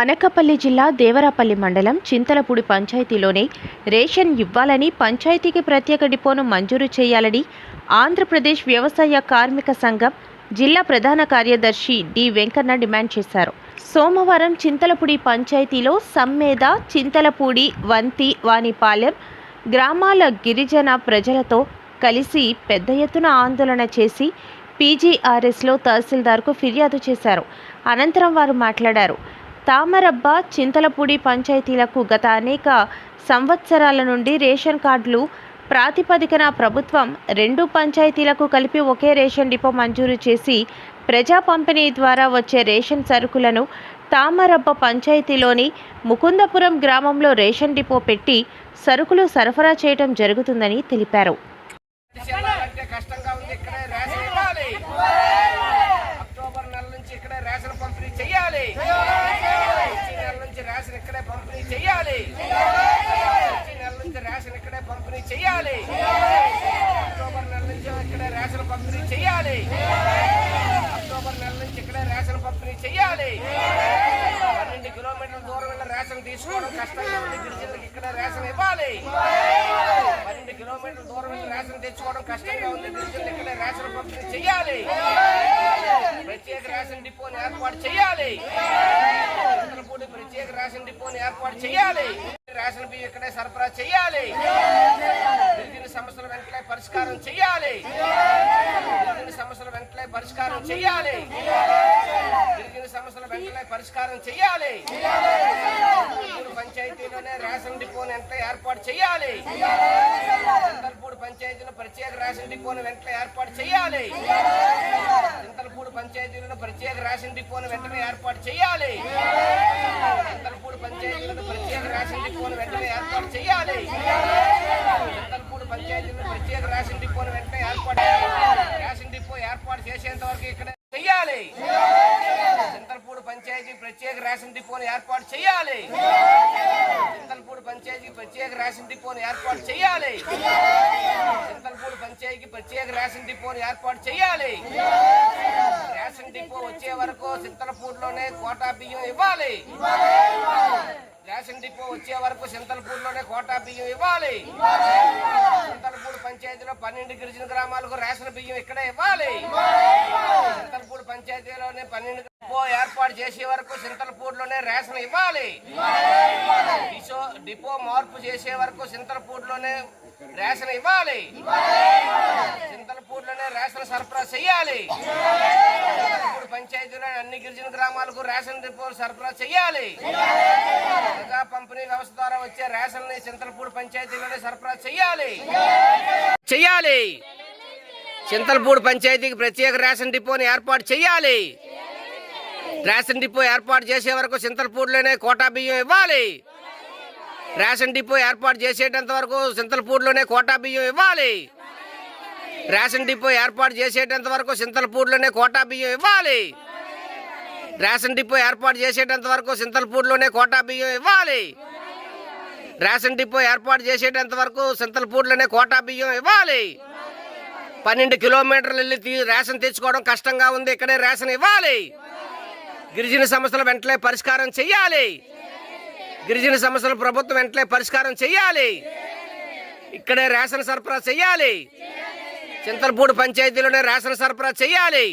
అనకాపల్లి జిల్లా దేవరాపల్లి మండలం చింతలపూడి పంచాయతీలోనే రేషన్ ఇవ్వాలని, పంచాయతీకి ప్రత్యేక డిపోను మంజూరు చేయాలని ఆంధ్రప్రదేశ్ వ్యవసాయ కార్మిక సంఘం జిల్లా ప్రధాన కార్యదర్శి డి వెంకన్న డిమాండ్ చేశారు. సోమవారం చింతలపూడి పంచాయతీలో సమ్మేద, చింతలపూడి, వంతి, వానిపాలెం గ్రామాల గిరిజన ప్రజలతో కలిసి పెద్ద ఎత్తున ఆందోళన చేసి పీజీఆర్ఎస్లో తహసీల్దార్కు ఫిర్యాదు చేశారు. అనంతరం వారు మాట్లాడారు. తామరబ్బ, చింతలపూడి పంచాయతీలకు గత అనేక సంవత్సరాల నుండి రేషన్ కార్డులు ప్రాతిపదికన ప్రభుత్వం 2 పంచాయతీలకు కలిపి ఒకే రేషన్ డిపో మంజూరు చేసి ప్రజా పంపిణీ ద్వారా వచ్చే రేషన్ సరుకులను తామరబ్బ పంచాయతీలోని ముకుందపురం గ్రామంలో రేషన్ డిపో పెట్టి సరుకులు సరఫరా చేయడం జరుగుతుందని తెలిపారు. అక్టోబర్ నెల నుంచి ఇక్కడే రేషన్ పంపిణీ చేయాలి. 12 కిలోమీటర్ల దూరం వెళ్ళి రేషన్ తీసుకోవడం కష్టంగా ఉంది. గిరిజనులకు ఇక్కడ రేషన్ ఇవ్వాలి. 12 కిలోమీటర్ల దూరం వెళ్ళి రేషన్ తెచ్చుకోవడం కష్టంగా ఉంది. గిరిజనులకు ఇక్కడే రేషన్ పంపిణీ చేయాలి. ప్రత్యేక రేషన్ డిపోని ఏర్పాటు చేయాలి. ప్రత్యేక రేషన్ డిపోని ఏర్పాటు చేయాలి. రేషన్ బియ్యం ఇక్కడే సరఫరా చేయాలి. గిరిజన సమస్యల వెంటనే పరిష్కారం చేయాలి. గిరిజన సమస్యల వెంటనే పరిష్కారం చేయాలి. గిరిజన సమస్యల వెంటనే పరిష్కారం చేయాలి. పంచాయతీలోనే రేషన్ డిపోని వెంటనే ఏర్పాటు చేయాలి. చింతలపూడి పంచాయతీలో ప్రత్యేక రేషన్ డిపోని వెంటనే ఏర్పాటు చేయాలి. చింతలపూడి పంచాయతీలో ప్రత్యేక రేషన్ డిపోని వెంటనే ఏర్పాటు చేయాలి. చింతలపూడి పంచాయతీలో ప్రత్యేక రేషన్ డిపోని వెంటనే ఏర్పాటు చేయాలి. చింతలపూడి పంచాయతీలో ప్రత్యేక రేషన్ డిపోని వెంటనే రేషన్ డిపో ఏర్పాటు చేసేంత వరకు ఇక్కడ చేయాలి. చింతలపూడి పంచాయతీ ప్రత్యేక రేషన్ డిపోని ఏర్పాటు చేయాలి. చింతలపూడి పంచాయతీ ప్రత్యేక రేషన్ డిపోని ఏర్పాటు చేయాలి. చింతలపూడి పంచాయతీకి ప్రత్యేక రేషన్ డిపోని ఏర్పాటు చేయాలి. రేషన్ డిపో వచ్చే వరకు చింతలపూడిలోనే కోటా బియ్యం ఇవ్వాలి. రేషన్ డిపో వచ్చే వరకు చింతలపూడిలోనే కోటా బియ్యం ఇవ్వాలి. చింతలపూడి పంచాయతీలో 12 గిరిజన గ్రామాలకు రేషన్ బియ్యం ఇక్కడే ఇవ్వాలి. చింతలపూడి పంచాయతీలోనే 12 డిపో ఏర్పాటు చేసే వరకు చింతలపూడిలోనే రేషన్ ఇవ్వాలి. డిపో మార్పు చేసే వరకు చింతలపూడిలోనే రేషన్ ఇవ్వాలి. చింతలపూడిలోనే రేషన్ సరఫరా చేయాలి. చింతలపూడి పంచాయతీలో అన్ని గిరిజన గ్రామాలకు రేషన్ డిపో సరఫరా చేయాలి. ప్రజా పంపిణీ వ్యవస్థ ద్వారా వచ్చే రేషన్ ని చింతలపూడి పంచాయతీలోనే సరఫరా చేయాలి. చింతలపూడి పంచాయతీకి ప్రత్యేక రేషన్ డిపోని ఏర్పాటు చేయాలి. రేషన్ డిపో ఏర్పాటు చేసే వరకు చింతలపూడిలోనే కోటా బియ్యం ఇవ్వాలి. రేషన్ డిపో ఏర్పాటు చేసేటంత వరకు చింతలపూడిలోనే కోటా బియ్యం ఇవ్వాలి. రేషన్ డిపో ఏర్పాటు చేసేటంత వరకు చింతలపూడిలోనే కోటా బియ్యం ఇవ్వాలి. రేషన్ డిపో ఏర్పాటు చేసేటంత వరకు చింతలపూడిలోనే కోటా బియ్యం ఇవ్వాలి. రేషన్ డిపో ఏర్పాటు చేసేటంత వరకు చింతలపూడిలోనే కోటా బియ్యం ఇవ్వాలి. 12 కిలోమీటర్లు వెళ్ళి రేషన్ తెచ్చుకోవడం కష్టంగా ఉంది. ఇక్కడే రేషన్ ఇవ్వాలి. గిరిజన సమస్యలు వెంటనే పరిష్కారం చేయాలి. గిరిజన సమస్యలు ప్రభుత్వం వెంటనే పరిష్కారం చేయాలి. ఇక్కడే రేషన్ సరఫరా చేయాలి. చింతలపూడి పంచాయతీలోనే రేషన్ సరఫరా చేయాలి.